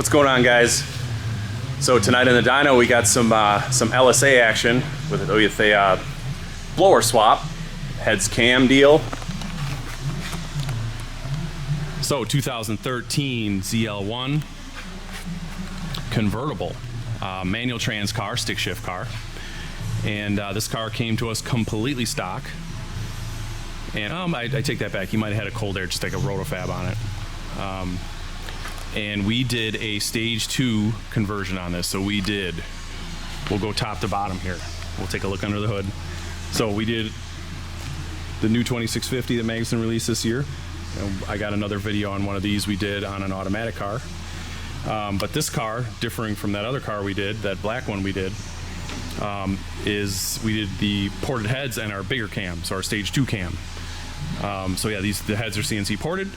What's going on, guys? So tonight in the dyno we got some LSA action with a blower swap, heads cam deal. So 2013 ZL1 convertible, manual trans car, stick shift car, and this car came to us completely stock. And I take that back. He might have had a cold air, just like a Roto-Fab on it. And we did a stage 2 conversion on this. So we'll go top to bottom here. We'll take a look under the hood. So we did the new 2650 that Magnuson released this year. I got another video on one of these we did on an automatic car. But this car, differing from that other car we did, that black one we did, is we did the ported heads and our bigger cam, so our stage 2 cam. So yeah, the heads are CNC ported.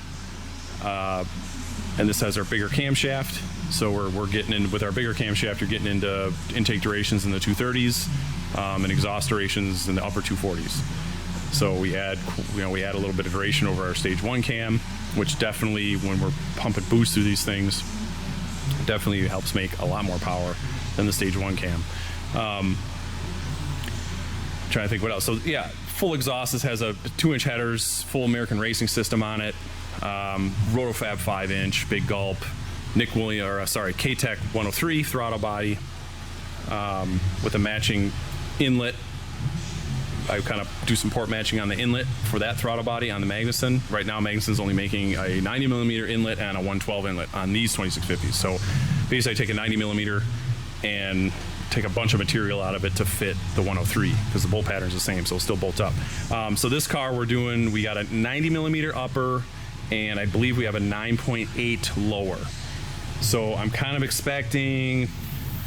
And this has our bigger camshaft, so we're getting in with our bigger camshaft. You're getting into intake durations in the 230s and exhaust durations in the upper 240s. So we add a little bit of duration over our stage 1 cam, which definitely, when we're pumping boost through these things, definitely helps make a lot more power than the stage 1 cam. Trying to think what else. So yeah, full exhaust. This has a 2-inch headers, full American racing system on it. Roto-Fab 5-inch, big Gulp, Katech 103 throttle body with a matching inlet. I kind of do some port matching on the inlet for that throttle body on the Magnuson. Right now, Magnuson's only making a 90mm inlet and a 112 inlet on these 2650s. So basically, I take a 90mm and take a bunch of material out of it to fit the 103 because the bolt pattern's the same, so it'll still bolt up. So this car we got a 90mm upper, and I believe we have a 9.8 lower. So I'm kind of expecting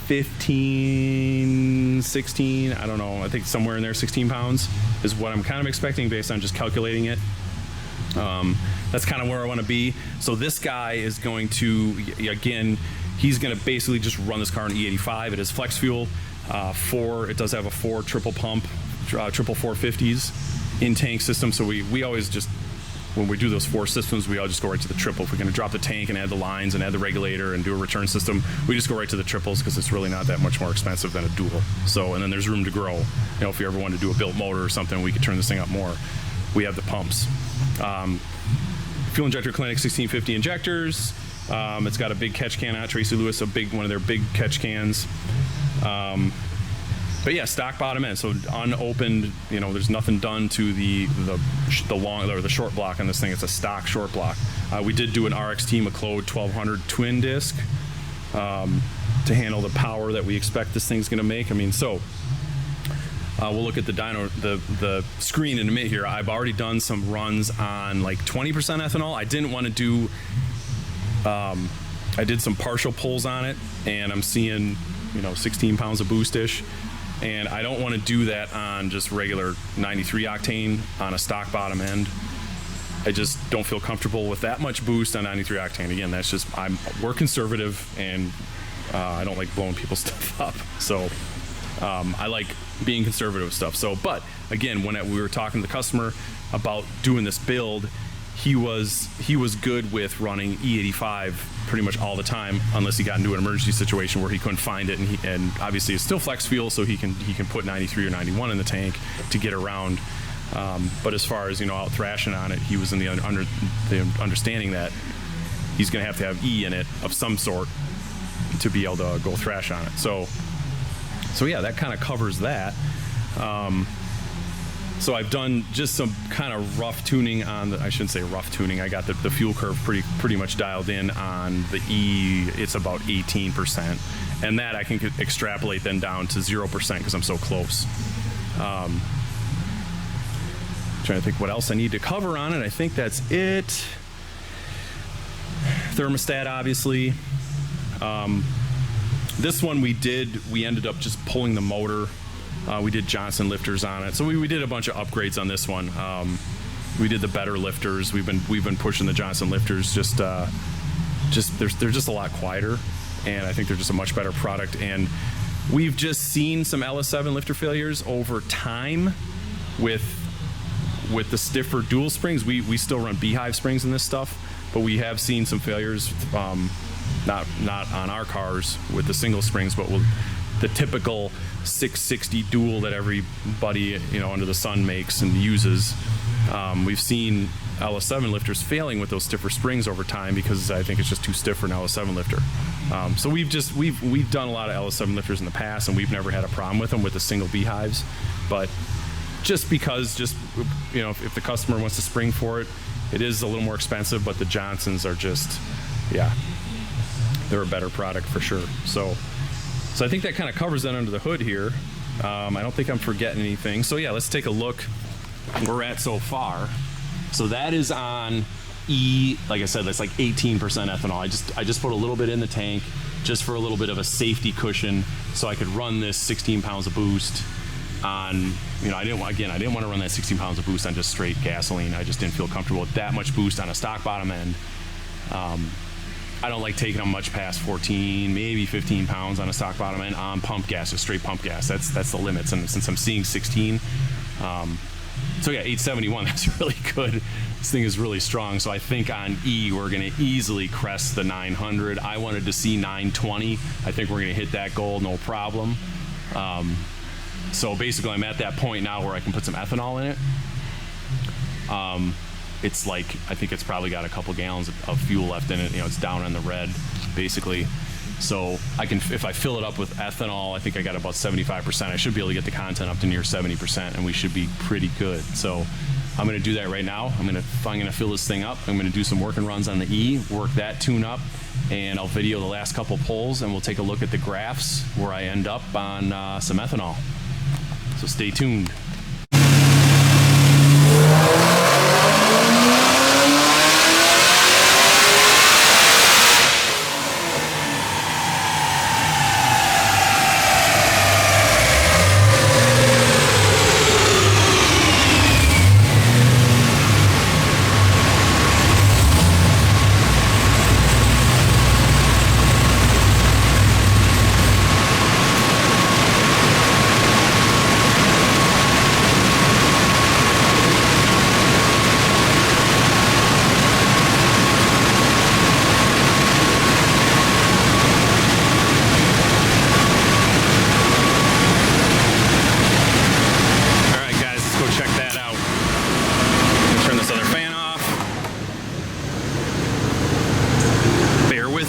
15, 16, I don't know, I think somewhere in there, 16 pounds is what I'm kind of expecting based on just calculating it. That's kind of where I want to be. So this guy is going to, again, he's going to basically just run this car on E85. It is flex fuel. It does have a Fore triple pump, triple 450s in tank system. So we always just, when we do those 4 systems, we all just go right to the triple. If we're going to drop the tank and add the lines and add the regulator and do a return system, we just go right to the triples because it's really not that much more expensive than a dual. So, and then there's room to grow. You know, if you ever want to do a built motor or something, we could turn this thing up more. We have the pumps. Fuel injector clinic 1650 injectors. It's got a big catch can on it. Tracy Lewis, one of their big catch cans. But yeah, stock bottom end, so unopened. You know, there's nothing done to the long or the short block on this thing. It's a stock short block. We did do an RXT McLeod 1200 twin disc to handle the power that we expect this thing's going to make. I mean, so we'll look at the dyno, the screen in a minute here. I've already done some runs on like 20% ethanol. I didn't want to do. I did some partial pulls on it, and I'm seeing 16 pounds of boost-ish. And I don't want to do that on just regular 93 octane on a stock bottom end. I just don't feel comfortable with that much boost on 93 octane. Again, that's just, we're conservative, and I don't like blowing people's stuff up. So I like being conservative with stuff. So, but again, when we were talking to the customer about doing this build, he was good with running E85 pretty much all the time, unless he got into an emergency situation where he couldn't find it, and obviously it's still flex fuel, so he can put 93 or 91 in the tank to get around. But as far as out thrashing on it, he was in the understanding that he's going to have E in it of some sort to be able to go thrash on it. So yeah, that kind of covers that. So I've done just some kind of rough tuning on I shouldn't say rough tuning. I got the fuel curve pretty much dialed in on the E. It's about 18%, and that I can extrapolate then down to 0% because I'm so close. Trying to think what else I need to cover on it. I think that's it. Thermostat, obviously. This one we ended up just pulling the motor. We did Johnson lifters on it, so we did a bunch of upgrades on this one. We did the better lifters. We've been pushing the Johnson lifters. They're just a lot quieter, and I think they're just a much better product. And we've just seen some LS7 lifter failures over time with the stiffer dual springs. We still run beehive springs in this stuff, but we have seen some failures not on our cars with the single springs, but with the typical 660 dual that everybody, you know, under the sun makes and uses. We've seen LS7 lifters failing with those stiffer springs over time because I think it's just too stiff for an LS7 lifter. So we've done a lot of LS7 lifters in the past, and we've never had a problem with them with the single beehives. But just because, you know, if the customer wants to spring for it, it is a little more expensive. But the Johnsons are just, yeah, they're a better product for sure. So I think that kind of covers that under the hood here. I don't think I'm forgetting anything. So yeah, let's take a look where we're at so far. So that is on E, like I said, that's like 18% ethanol. I just put a little bit in the tank just for a little bit of a safety cushion so I could run this 16 pounds of boost on, you know, I didn't want to run that 16 pounds of boost on just straight gasoline. I just didn't feel comfortable with that much boost on a stock bottom end. I don't like taking them much past 14, maybe 15 pounds on a stock bottom end on pump gas, just straight pump gas. That's the limits. And since I'm seeing 16, so yeah, 871, that's really good. This thing is really strong. So I think on E, we're going to easily crest the 900. I wanted to see 920. I think we're going to hit that goal, no problem. So basically, I'm at that point now where I can put some ethanol in it. It's like, I think it's probably got a couple gallons of fuel left in it. You know, it's down on the red, basically. So I can, if I fill it up with ethanol, I think I got about 75%. I should be able to get the content up to near 70%, and we should be pretty good. So I'm going to do that right now. I'm going to fill this thing up. I'm going to do some working runs on the E, work that tune up, and I'll video the last couple pulls, and we'll take a look at the graphs where I end up on some ethanol. So stay tuned.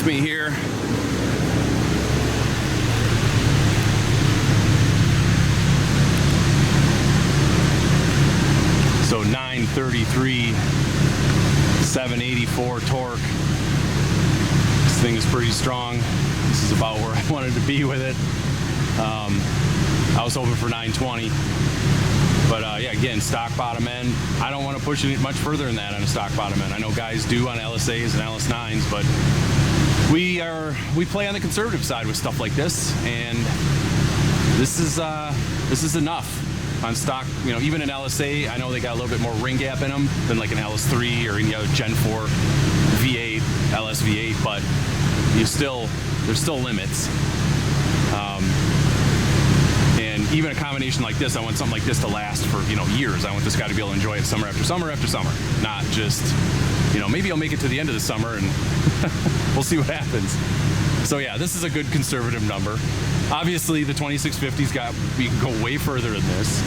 Me here. So 933, 784 torque. This thing is pretty strong. This is about where I wanted to be with it. I was hoping for 920. But yeah, again, stock bottom end. I don't want to push it much further than that on a stock bottom end. I know guys do on LSAs and LS9s, but we play on the conservative side with stuff like this, and this is enough on stock. You know, even an LSA, I know they got a little bit more ring gap in them than like an LS3 or any other Gen 4 V8, LS V8, but there's still limits. And even a combination like this, I want something like this to last for, you know, years. I want this guy to be able to enjoy it summer after summer after summer, not just, you know, maybe I'll make it to the end of the summer and we'll see what happens. So yeah, this is a good conservative number. Obviously, the 2650's we can go way further than this.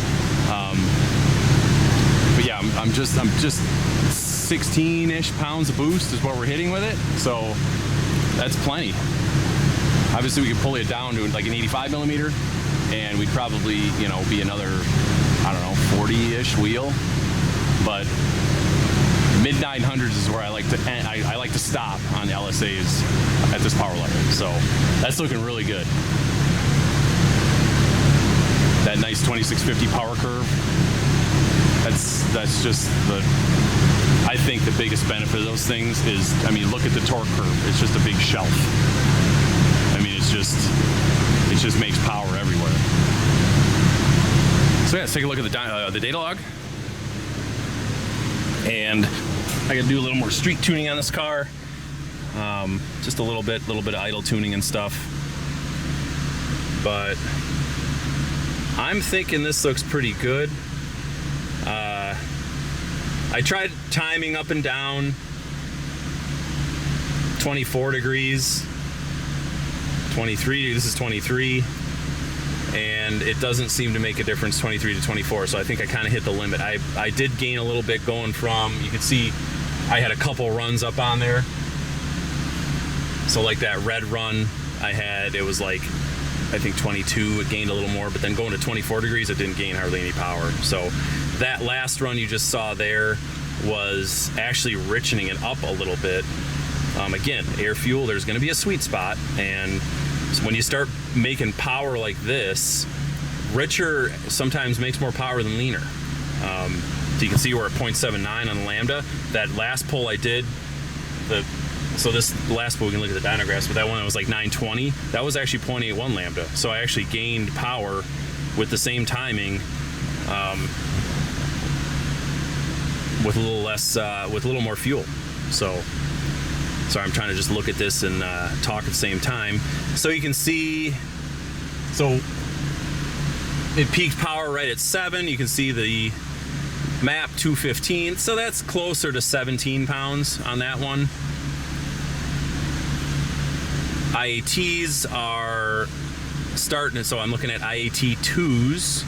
But yeah, I'm just 16-ish pounds of boost is what we're hitting with it. So that's plenty. Obviously, we could pull it down to like an 85 millimeter, and we'd probably, you know, be another, I don't know, 40-ish wheel. But mid 900s is where I like to end. I like to stop on the LSAs at this power level. So that's looking really good. That nice 2650 power curve. That's just I think the biggest benefit of those things is, I mean, look at the torque curve. It's just a big shelf. I mean, it just makes power everywhere. So yeah, let's take a look at the data log. And I gotta do a little more street tuning on this car. Just a little bit of idle tuning and stuff. But I'm thinking this looks pretty good. I tried timing up and down 24 degrees. 23, this is 23, and it doesn't seem to make a difference 23 to 24, so I think I kind of hit the limit. I did gain a little bit going from, you can see I had a couple runs up on there. So like that red run I had, it was like, I think 22, it gained a little more, but then going to 24 degrees, it didn't gain hardly any power. So that last run you just saw there was actually richening it up a little bit. Again, air fuel, there's gonna be a sweet spot, and when you start making power like this, richer sometimes makes more power than leaner. So you can see we're at 0.79 on the Lambda. That last pull I did, so this last pull, we can look at the dynographs, but that one that was like 920, that was actually 0.81 Lambda. So I actually gained power with the same timing, with a little less, with a little more fuel. So, sorry, I'm trying to just look at this and talk at the same time. So you can see, so it peaked power right at 7. You can see the map 215. So that's closer to 17 pounds on that one. IATs are starting, so I'm looking at IAT 2s.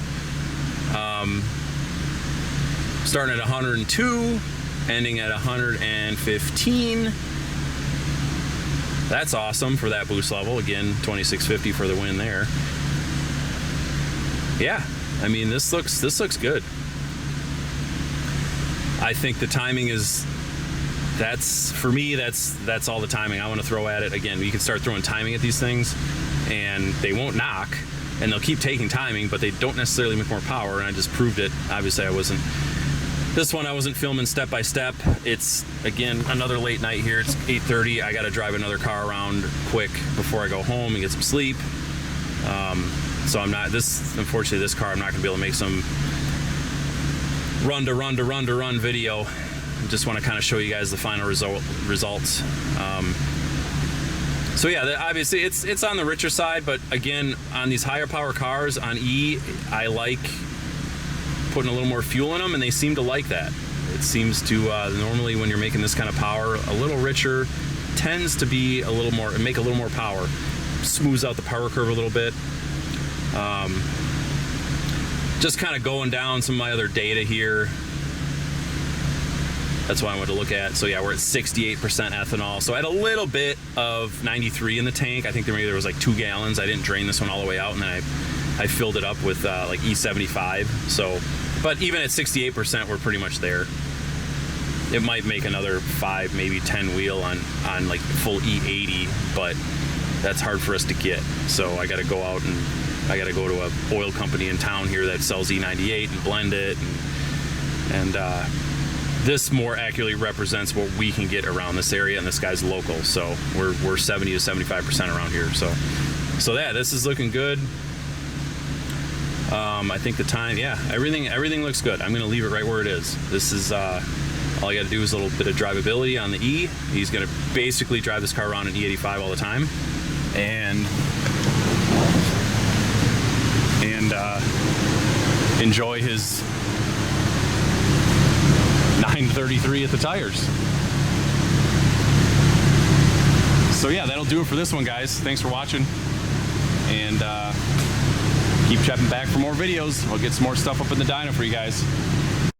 Starting at 102, ending at 115. That's awesome for that boost level. Again, 2650 for the win there. Yeah, I mean, this looks good. I think the timing is, for me, that's all the timing I want to throw at it. Again, you can start throwing timing at these things and they won't knock, and they'll keep taking timing, but they don't necessarily make more power, and I just proved it. Obviously this one I wasn't filming step by step. It's, again, another late night here. It's 8:30. I got to drive another car around quick before I go home and get some sleep. So unfortunately, this car, I'm not going to be able to make some run video. I just want to kind of show you guys the final results. So yeah, obviously it's on the richer side, but again, on these higher power cars on E, I like putting a little more fuel in them, and they seem to like that. It seems to, normally when you're making this kind of power, a little richer tends to be a little more, make a little more power, smooths out the power curve a little bit. Just kind of going down some of my other data here. That's what I wanted to look at. So yeah, we're at 68% ethanol. So I had a little bit of 93 in the tank. I think there was like 2 gallons. I didn't drain this one all the way out, and then I filled it up with like E75. So, but even at 68%, we're pretty much there. It might make another 5, maybe 10 wheel on like full E80, but that's hard for us to get. So I got to go out and I got to go to a oil company in town here that sells E98 and blend it, and this more accurately represents what we can get around this area, and this guy's local, so we're 70 to 75% around here. So yeah, this is looking good. I think the time, yeah, everything looks good. I'm gonna leave it right where it is. This is all you got to do is a little bit of drivability on the E. He's gonna basically drive this car around in E85 all the time, and enjoy his 933 at the tires. So yeah, that'll do it for this one, guys. Thanks for watching, and keep checking back for more videos. I'll get some more stuff up in the dyno for you guys.